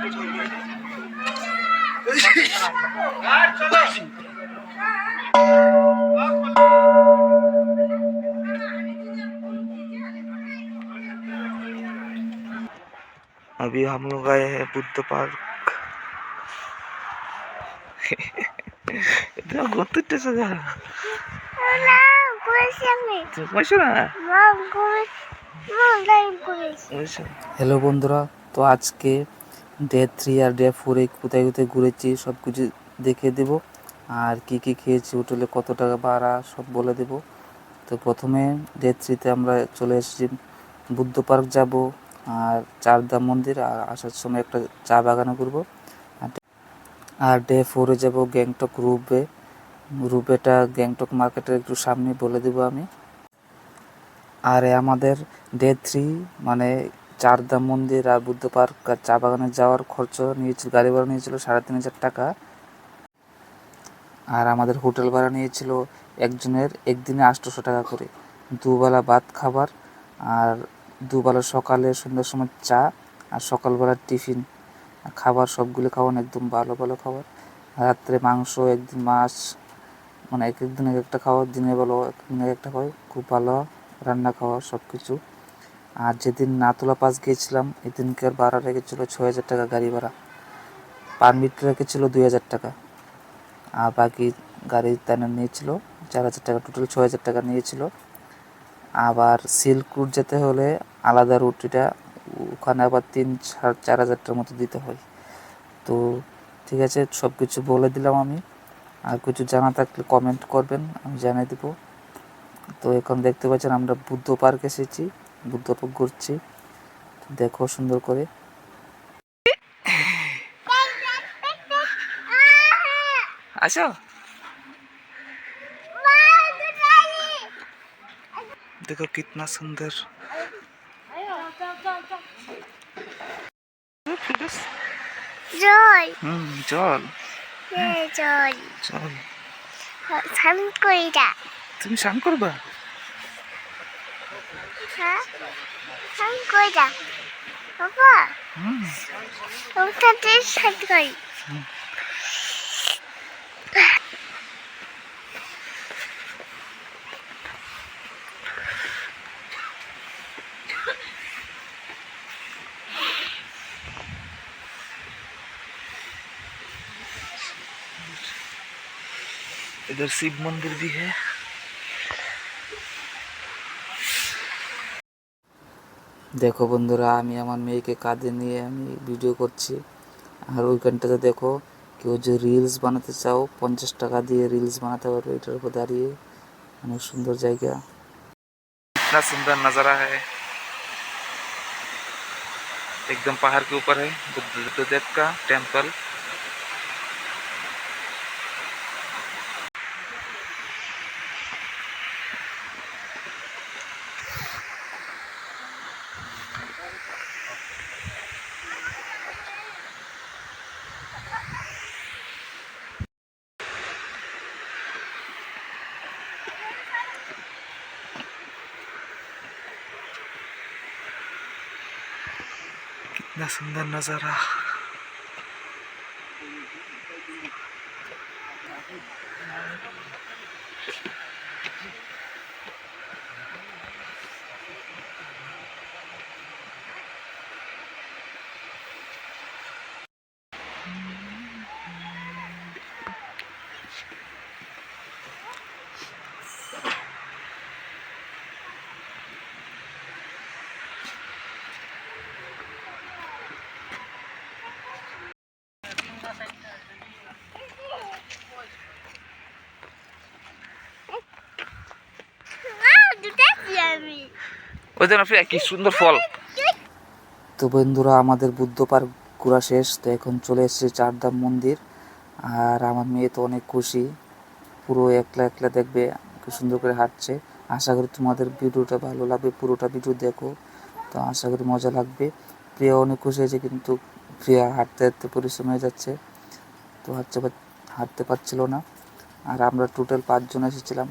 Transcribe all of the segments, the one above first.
अभी हम लोग आए हैं बुद्ध पार्क। इतना गोतुट्टे से जा হ্যালো বন্ধুরা, তো আজকে ডে 3 আর ডে 4 কোথায় কোথায় ঘুরেছি সব কিছু দেখিয়ে দেব, আর কি কি খেয়েছি, হোটেলে কত টাকা ভাড়া সব বলে দেব। তো প্রথমে ডে 3তে আমরা চলে এসেছি বুদ্ধ পার্ক যাব, আর চারধাম মন্দির, আর আসার সময় একটা চা বাগানে ঘুরবো। আর ডে 4-এ যাবো গ্যাংটক রুপওয়ে। রুপওয়েটা গ্যাংটক মার্কেটের একটু সামনে বলে দেবো আমি। আর আমাদের ডে 3 মানে চারধাম মন্দির আর বুদ্ধ পার্ক আর চা বাগানে যাওয়ার খরচ নিয়েছিল, গাড়ি ভাড়া নিয়েছিল 3500 টাকা। আর আমাদের হোটেল ভাড়া নিয়েছিল একজনের একদিনে 800 টাকা করে, দুবেলা ভাত খাবার, আর দুবেলা সকালে সন্ধ্যার সময় চা, আর সকালবেলার টিফিন খাবার, সবগুলো খাওয়ান একদম ভালো ভালো খাবার। রাত্রে মাংস, একদিন মাছ, মানে এক একদিন এক একটা খাওয়া, দিনের বেলা একদিন এক একটা খাওয়া, খুব ভালো রান্না খাওয়া সব কিছু। আর যেদিন নাতুলা পাস গিয়েছিলাম এদিনকার ভাড়া রেখেছিলো 6000 টাকা গাড়ি ভাড়া, পারমিট রেখেছিল 2000 টাকা, আর বাকি গাড়ি তেনা নিয়েছিল 4000 টাকা, টোটাল 6000 টাকা নিয়েছিল। আবার সিল্ক রুট যেতে হলে আলাদা রুট, এটা ওখানে আবার 3-4 হাজার টাকার মতো দিতে হয়। তো ঠিক আছে, সব কিছু বলে দিলাম আমি। আর কিছু জানা থাকলে কমেন্ট করবেন, আমি জানিয়ে দেবো। তো এখন দেখতে পাচ্ছেন আমরা বুদ্ধ পার্ক এসেছি, বুদ্ধ পার্ক ঘুরছি, দেখো সুন্দর করে। আসো, देखो कितना सुंदर। জল জল জল জল। স্নান করি না। তুমি স্নান করবা? হ্যাঁ, স্নান করি না বাবা, ওটাতে স্নান করি। इधर शिव मंदिर भी है। দেখো বন্ধুরা, আমি আমার মেয়েকে কাঁধে নিয়ে আমি ভিডিও করছি। আর ওইখানটাতে দেখো, কেউ যে রিলস বানাতে চাও 50 টাকা দিয়ে রিলস বানাতে পারবে, এটার উপর দাঁড়িয়ে। অনেক সুন্দর জায়গা, इतना सुंदर नज़ारा है, एकदम पहाड़ के ऊपर है बुद्धदेव का टेम्पल। कितना सुंदर नज़ारा। ওই জন্য কি সুন্দর ফল। তো বন্ধুরা, আমাদের বুদ্ধ পার্ক ঘোরা শেষ, তো এখন চলে এসেছে চারধাম মন্দির। আর আমার মেয়ে তো অনেক খুশি, পুরো একলা একলা দেখবে, খুব সুন্দর করে হাঁটছে। আশা করি তোমাদের ভিডিওটা ভালো লাগবে, পুরোটা ভিডিও দেখো, তো আশা করি মজা লাগবে। প্রিয়া অনেক খুশি হয়েছে, কিন্তু প্রিয়া হাঁটতে হাঁটতে পরিশ্রম হয়ে যাচ্ছে, তো হাঁটতে পারছিল না। আর আমরা টোটাল 5 জন এসেছিলাম,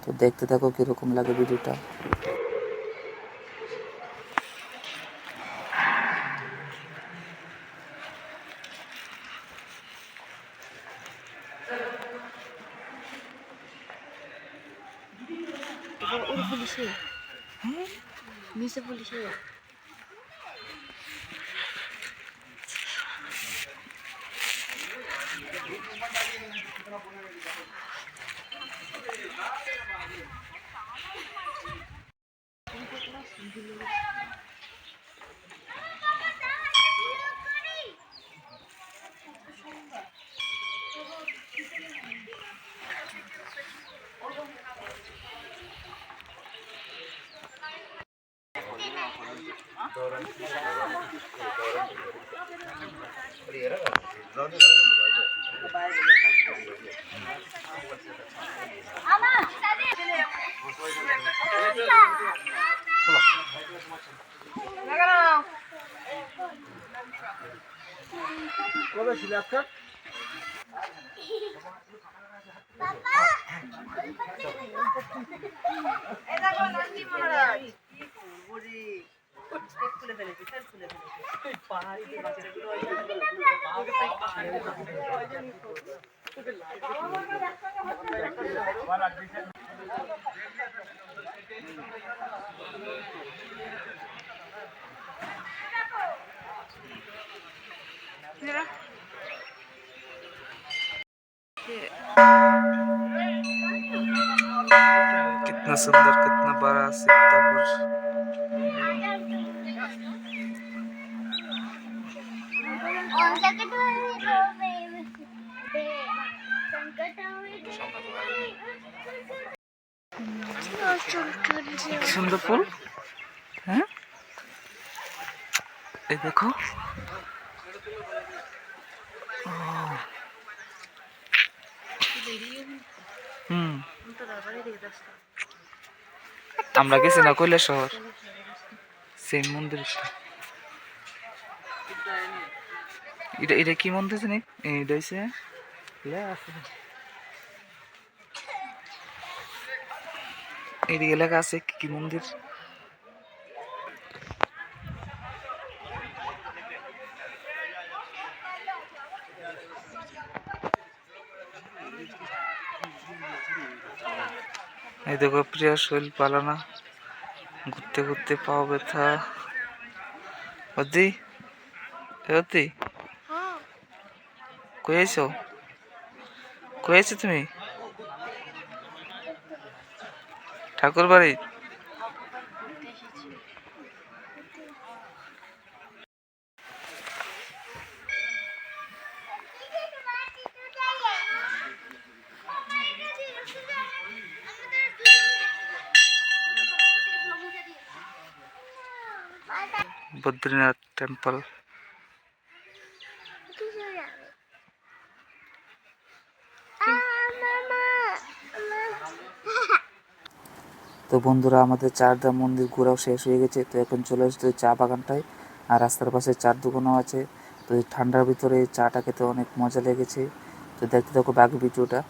তো দেখতে থাকো কীরকম লাগে ভিডিওটা। পুলিশে নিচে পুলিশে कितना सुंदर कितना बड़ा सीतापुर। সুন্দর ফুল। হ্যাঁ এই দেখো আমরা গেছি না কৈলাস শহর সেই মন্দির। এটা এটা কি মন্দির জানি এটা হচ্ছে এদিকে লেখা আছে কি মন্দির। এই দেখো প্রিয়া শৈল পালানা ঘুরতে ঘুরতে পাও ব্যথা। অদি অদি কই আইছো কই আইছো তুমি ঠাকুর বাড়ি। বদ্রীনাথ টেম্পল। তো বন্ধুরা আমাদের চারধাম মন্দির ঘোরাও শেষ হয়ে গেছে। তো এখন চলে এসেছে চা বাগানটায়, আর রাস্তার পাশে চার দোকানও আছে। তো এই ঠান্ডার ভিতরে চাটা খেতে অনেক মজা লেগেছে। তো দেখতে থাকো বাকি ভিডিওটা।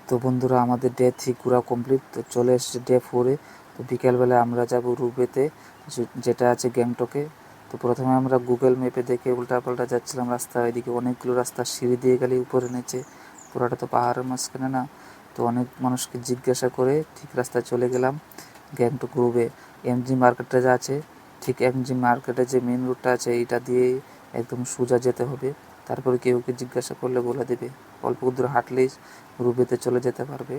তো বন্ধুরা আমাদের ডে 3 ঘোরা কমপ্লিট। তো চলে এসেছে ডে 4-এ। তো বিকেলবেলা আমরা যাব রুবেতে, যেটা আছে গ্যাংটকে। তো প্রথমে আমরা গুগল ম্যাপে দেখে উল্টাপাল্টা যাচ্ছিলাম রাস্তা, এদিকে অনেকগুলো রাস্তা সিঁড়ি দিয়ে গেলে উপরে নিচে, পুরোটা তো পাহাড়ের মাঝখানে না। তো অনেক মানুষকে জিজ্ঞাসা করে ঠিক রাস্তায় চলে গেলাম গ্যাংটক রুবে। এমজি মার্কেটটা যা আছে, ঠিক এমজি মার্কেটে যে মেন রোডটা আছে এইটা দিয়ে একদম সোজা যেতে হবে। তারপরে কেউকে জিজ্ঞাসা করলে বলে দেবে, অল্প দূর হাঁটলেই রুবেতে চলে যেতে পারবে।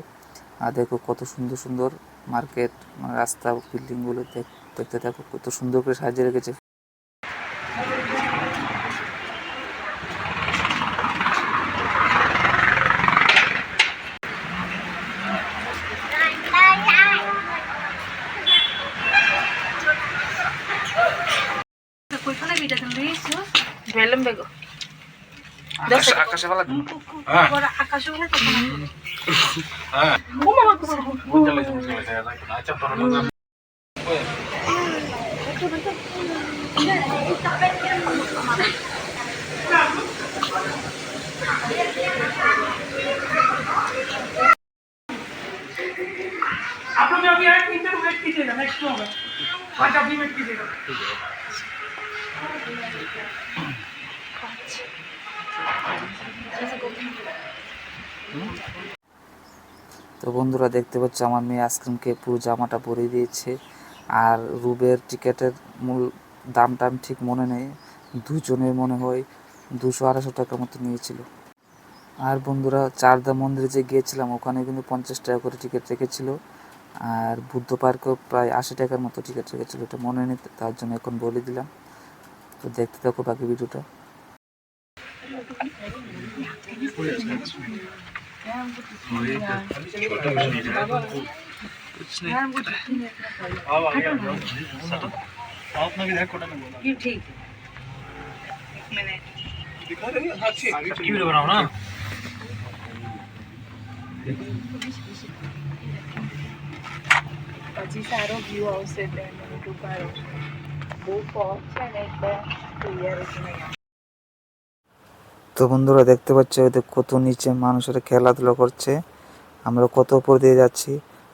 আর দেখো কত সুন্দর সুন্দর মার্কেট, মানে রাস্তা বিল্ডিংগুলো দেখতে থাকো কত সুন্দর করে সাজিয়ে রেখেছে। আকাশে বেলা আকাশে आप लोग अभी 1 मिनट वेट कीजिएगा, नेक्स्ट में होगा। 5 मिनट कीजिएगा। তো বন্ধুরা দেখতে পাচ্ছ আমার মেয়ে আইসক্রিমকে পুরো জামাটা ভরিয়ে দিয়েছে। আর রুবের টিকিটের মূল দামটা আমি ঠিক মনে নেই, দুজনের মনে হয় 200-250 টাকার মতো নিয়েছিল। আর বন্ধুরা চারদা মন্দিরে যে গিয়েছিলাম ওখানে কিন্তু 50 টাকা করে টিকিট রেখেছিল। আর বুদ্ধ পার্কেও প্রায় 80 টাকার মতো টিকিট রেখেছিল, এটা মনে নেই, তার জন্য এখন বলে দিলাম। তো দেখতে থাকো বাকি ভিডিওটা। ठीक बनाओ ना। પછી સારો વ્યૂ આવશે તેનો દુકાનો બહુ ફોગ છે ને એટલે ક્લિયર જ નહીં આવે. তো বন্ধুরা দেখতে পাচ্ছ এদের কত নিচে মানুষেরা খেলাধুলা করছে, আমরা কত উপর দিয়ে যাচ্ছি।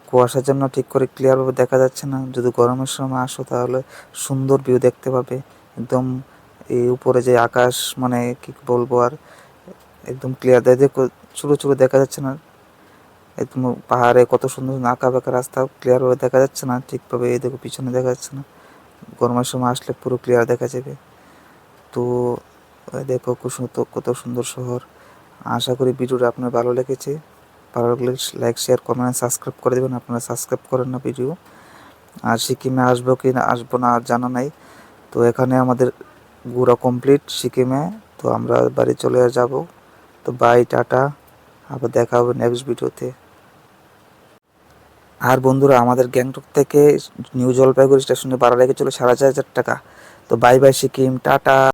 কুয়াশার জন্য ঠিক করে ক্লিয়ারভাবে দেখা যাচ্ছে না, যদি গরমের সময় আসো তাহলে সুন্দর ভিউ দেখতে পাবে। একদম এই উপরে যে আকাশ, মানে কি বলবো আর, একদম ক্লিয়ার দেখো, ছোটো ছোটো দেখা যাচ্ছে না। একদম পাহাড়ে কত সুন্দর আঁকা বাঁকা রাস্তা, ক্লিয়ারভাবে দেখা যাচ্ছে না ঠিকভাবে। এই দেখো পিছনে দেখা যাচ্ছে না, গরমের সময় আসলে পুরো ক্লিয়ার দেখা যাবে। তো দেখো কত সুন্দর শহর। আশা করি ভিডিওটা আপনার ভালো লেগেছে। ভালো লাগলে লাইক শেয়ার কমেন্ট সাবস্ক্রাইব করে দেবেন, আপনারা সাবস্ক্রাইব করেন না ভিডিও। আর সিকিমে আসবো কি না আসবো না আর জানা নাই। তো এখানে আমাদের ঘোরা কমপ্লিট সিকিমে, তো আমরা বাড়ি চলে যাব। তো বাই, টাটা, আবার দেখা হবে নেক্সট ভিডিওতে। আর বন্ধুরা আমাদের গ্যাংটক থেকে নিউ জলপাইগুড়ি স্টেশনে ভাড়া লেগেছিল 4,500 টাকা। তো বাই বাই সিকিম, টাটা।